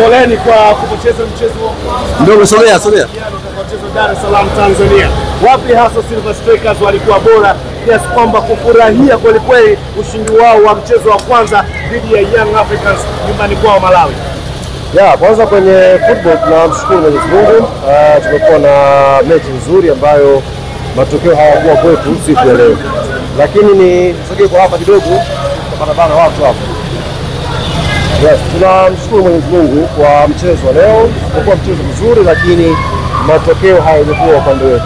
Poleni kwa kupoteza mchezo wa kwanza. Ndio sogea. Mchezo Dar es Salaam Tanzania. Wapi hasa Silver Strikers walikuwa bora kiasi kwamba kufurahia kweli kweli ushindi wao wa mchezo wa kwanza dhidi ya Young Africans nyumbani kwao Malawi? Kwanza kwenye football tunamshukuru Mwenyezi Mungu. Tumekuwa na mechi nzuri ambayo matokeo hayakuwa kwetu siku ya leo. Lakini ni sogee kwa hapa kidogo bana watu hapo. Tunamshukuru Mwenyezi Mungu kwa mchezo wa leo. Ulikuwa mchezo mzuri lakini matokeo hayakuwa upande wetu.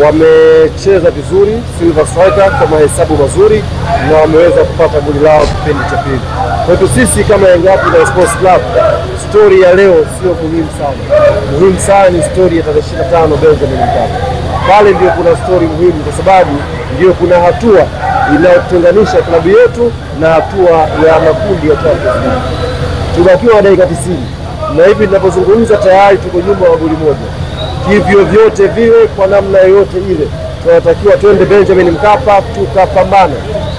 Wamecheza vizuri Silver Strikers kwa mahesabu mazuri na wameweza kupata goli lao kipindi cha pili. Kwetu sisi kama Young Africans Sports Club, story ya leo sio muhimu sana. Muhimu sana ni story ya tarehe 25 Benjamin Mkapa. Pale ndio kuna story muhimu kwa sababu ndio kuna hatua inayotenganisha klabu yetu na hatua ya makundi ya Champions League. Tubakiwa dakika 90 na hivi ninapozungumza tayari tuko nyuma wa goli moja. Hivyo vyote vile kwa namna yoyote ile tunatakiwa twende Benjamin Mkapa tukapambana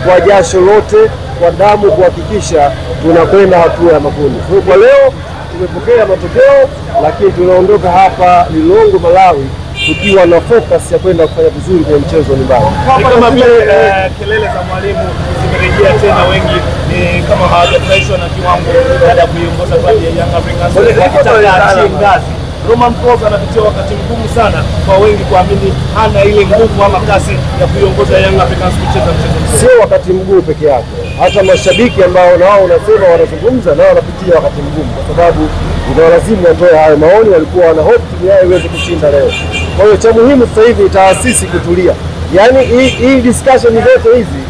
kwa jasho lote, kwa damu kuhakikisha tunakwenda hatua ya makundi. Kwa leo tumepokea matokeo lakini tunaondoka hapa Lilongwe Malawi tukiwa na focus ya kwenda kufanya vizuri kwenye mchezo nyumbani. Kama vile kelele za mwalimu zimerejea tena, wengi ni kama hawajafurahishwa na kiwango baada ya kuiongoza klabu ya Young Africans wakitaka ngazi. Romain Folz anapitia wakati mgumu sana kwa wengi kuamini hana ile nguvu ama kasi ya kuiongoza Young Africans kucheza mchezo. Sio wakati mgumu peke yake, hata mashabiki ambao nao wanasema wanazungumza nao wanapitia wakati mgumu, kwa sababu inawalazimu watoe hayo maoni. Walikuwa wana hope timu yao iweze kushinda leo. Kwa hiyo cha muhimu sasa hivi ni taasisi kutulia. Yaani hii discussion zote hizi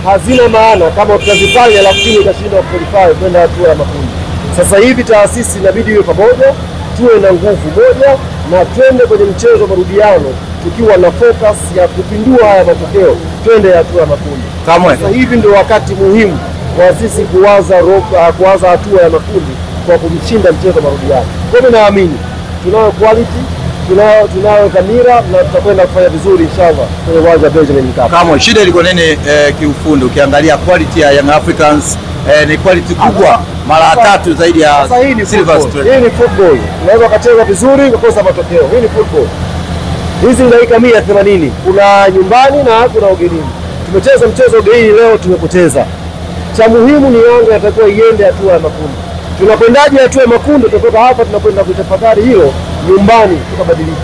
hazina maana kama tutazifanya alafu timu itashinda qualify kwenda hatua ya makundi. Sasa hivi taasisi inabidi iwe pamoja, tuwe na nguvu moja na twende kwenye mchezo marudiano tukiwa na focus ya kupindua haya matokeo, twende hatua ya makundi. Sasa hivi ndio wakati muhimu kwa sisi kuanza hatua ya makundi kwa kumshinda mchezo marudiano. Kwa hiyo naamini tunayo quality, tunayo dhamira na tutakwenda kufanya vizuri inshallah kwenye uwanja wa Benjamin Mkapa. Kama shida ilikuwa nini kiufundi? Ukiangalia quality ya Young Africans ni quality kubwa mara 3 zaidi ya Silver Strikers. Hii ni football. Unaweza kucheza vizuri kukosa matokeo. Hii ni football. Hizi ni dakika 180. Kuna nyumbani na kuna ugenini. Tumecheza mchezo ugenini leo tumepoteza. Cha muhimu ni Yanga atakuwa iende hatua ya makundi. Tunakwendaje hatua ya makundi? Kutoka hapa tunakwenda kutafakari hilo nyumbani tukabadilika.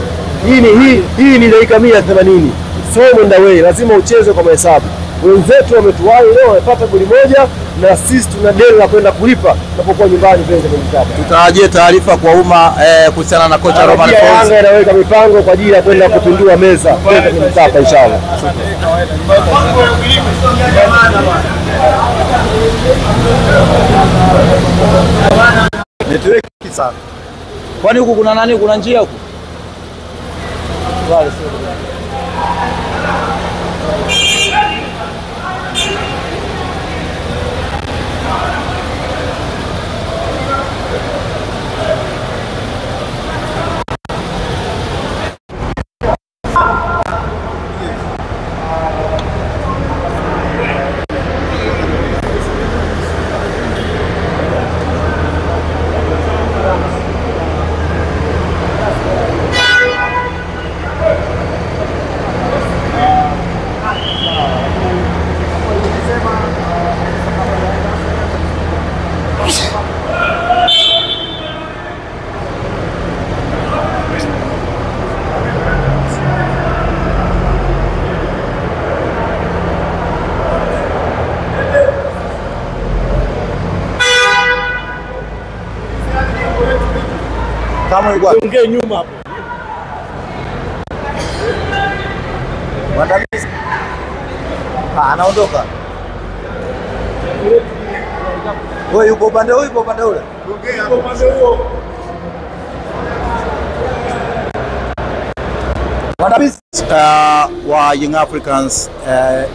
Hii ni dakika 180. So mwenda way, lazima ucheze kwa mahesabu. Wenzetu wametuwahi leo, wamepata goli moja na sisi tuna deni la kwenda kulipa tunapokuwa nyumbani Benjamin Mkapa. Tutarajie taarifa kwa umma kuhusiana na kocha Romain Folz. Yanga inaweka mipango kwa ajili ya kwenda kupindua meza Benjamin Mkapa inshallah. Network sana. Kwani huku kuna nani? Kuna njia huku? Wale sio. Kama yuko ongea nyuma hapo. Mwandamizi. Anaondoka. Wewe yuko upande huu, yuko upande ule. Ongea upande huo. Mwandamizi wa Young Africans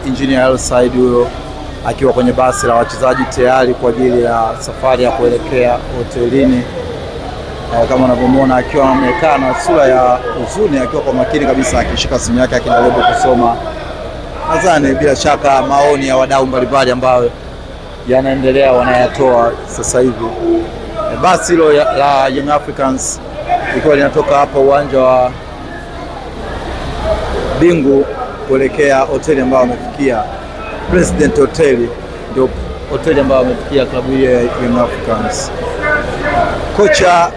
Engineer Said huyo akiwa kwenye basi la wachezaji tayari kwa ajili ya safari ya kuelekea hotelini. Kama unavyomuona akiwa amekaa na sura ya huzuni, akiwa kwa makini kabisa, akishika simu yake akijaribu kusoma, nadhani bila shaka maoni ya wadau mbalimbali ambayo yanaendelea wanayatoa sasa hivi Basi hilo la Young Africans ikiwa linatoka hapa uwanja wa Bingu kuelekea hoteli ambayo wamefikia, President Hotel, ndio hoteli ambayo wamefikia klabu hiyo ya Young Africans. Kocha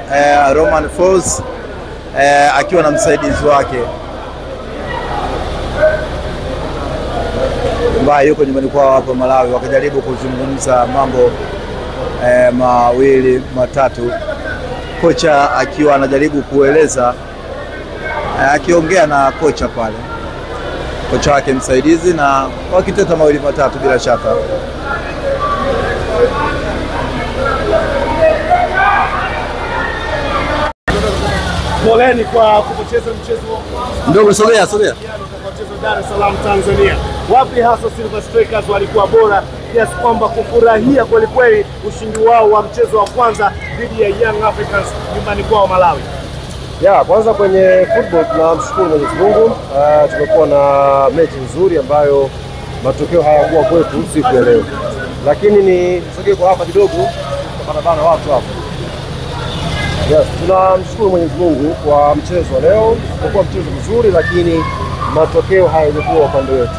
Romain Folz akiwa na msaidizi wake ambaye yuko nyumbani kwao hapa Malawi, wakajaribu kuzungumza mambo mawili matatu, kocha akiwa anajaribu kueleza, akiongea na kocha pale, kocha wake msaidizi, na wakiteta mawili matatu bila shaka. Poleni kwa kupoteza mchezo Ndio, sogea. mchezo Dar es Salaam Tanzania. Wapi hasa Silver Strikers walikuwa bora kiasi kwamba kufurahia kweli kweli ushindi wao wa mchezo wa kwanza dhidi ya Young Africans nyumbani kwao Malawi? Kwanza kwenye football tunamshukuru Mwenyezi Mungu, tumekuwa na mechi nzuri ambayo matokeo hayakuwa kwetu siku ya leo, lakini ni sogee kwa hapa kidogo barabara watu hapo. Tunamshukuru Mwenyezi Mungu kwa mchezo wa leo. Ulikuwa mchezo mzuri, lakini matokeo hayakuwa upande wetu.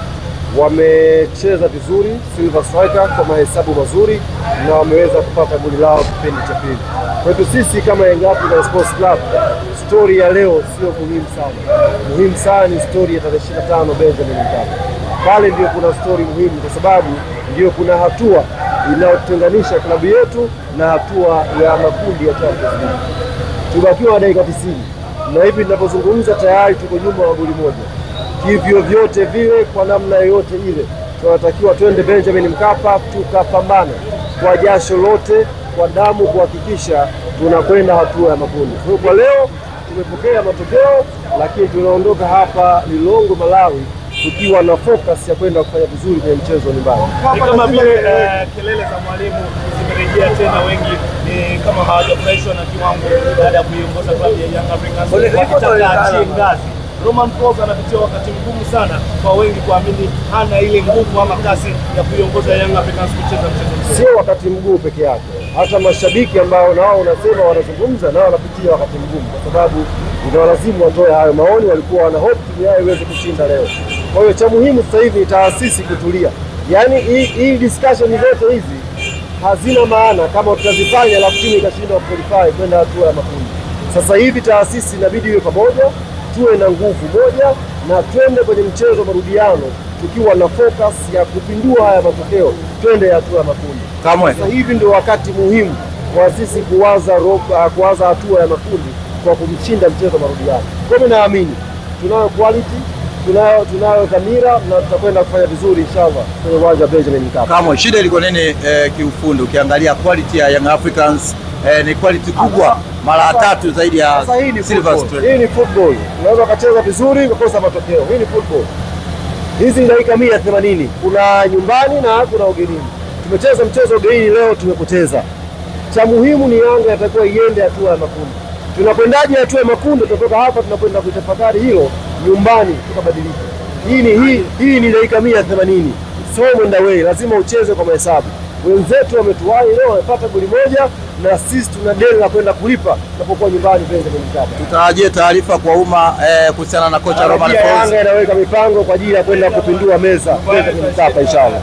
Wamecheza vizuri Silver Strikers kwa mahesabu mazuri na wameweza kupata goli lao kipindi cha pili. Kwa hiyo sisi kama Young Africans Sports Club, story ya leo sio muhimu sana. Muhimu sana ni story ya tarehe 25 Benjamin Mkapa. Pale ndio kuna story muhimu, kwa sababu ndio kuna hatua inayotenganisha klabu yetu na hatua ya makundi ya Champions League. Tubakiwa dakika 90 na hivi ninapozungumza tayari tuko nyuma wa goli moja. Hivyo vyote vile, kwa namna yoyote ile, tunatakiwa twende Benjamin Mkapa tukapambana kwa jasho lote, kwa damu, kuhakikisha tunakwenda hatua ya makundi. Kwa leo tumepokea matokeo, lakini tunaondoka hapa Lilongwe Malawi tukiwa na focus ya kwenda kufanya vizuri kwenye mchezo nyumbani. Kama vile kelele za mwalimu zimerejea tena, wengi ni kama hawajafurahishwa na kiwango baada ya kuiongoza klabu ya Young Africans wakitaka ngazi. Romain Folz anapitia wakati mgumu sana kwa wengi kuamini hana ile nguvu ama kasi ya kuiongoza Young Africans kucheza mchezo. Sio wakati mgumu peke yake, hata mashabiki ambao nao unasema wanazungumza nao wanapitia wakati mgumu, kwa sababu inawalazimu watoe hayo maoni. Walikuwa wana hope timu yao iweze kushinda leo. Kwa hiyo cha muhimu sasa hivi ni taasisi kutulia. Yaani hii discussion zote hizi hazina maana kama tutazifanya alafu timu ikashindwa qualify kwenda hatua ya makundi. Sasa hivi taasisi inabidi iwe pamoja, tuwe na nguvu moja na twende kwenye mchezo marudiano tukiwa na focus ya kupindua haya matokeo, twende hatua ya makundi. Sasa hivi ndio wakati muhimu kwa sisi kuanza hatua ya makundi kwa kumshinda mchezo marudiano. Kwa mimi naamini tunayo quality, tunayo dhamira na tutakwenda kufanya vizuri inshallah kwenye uwanja wa Benjamin Mkapa. Shida ilikuwa nini kiufundi? Ukiangalia quality ya Young Africans ni quality kubwa mara 3 zaidi ya Silver Strikers. Hii ni football. Unaweza kucheza vizuri ukakosa matokeo. Hii ni football. Hizi ni dakika 180. Kuna nyumbani na kuna ugenini. Tumecheza mchezo ugenini leo, tumepoteza. Cha muhimu ni Yanga itakuwa iende hatua ya makundi. Tunakwendaje hatua ya makundi? Tutatoka hapa tunakwenda kutafakari hilo nyumbani, tukabadilika. Hii ni dakika 180. So mwenda way, lazima ucheze kwa mahesabu. Wenzetu wametuwahi leo, wamepata goli moja na sisi tuna deni la kwenda kulipa tunapokuwa nyumbani Benjamin Mkapa. Tutarajie taarifa kwa umma kuhusiana na kocha Romain Folz. Yanga inaweka mipango kwa ajili ya kwenda kupindua meza Benjamin Mkapa inshallah.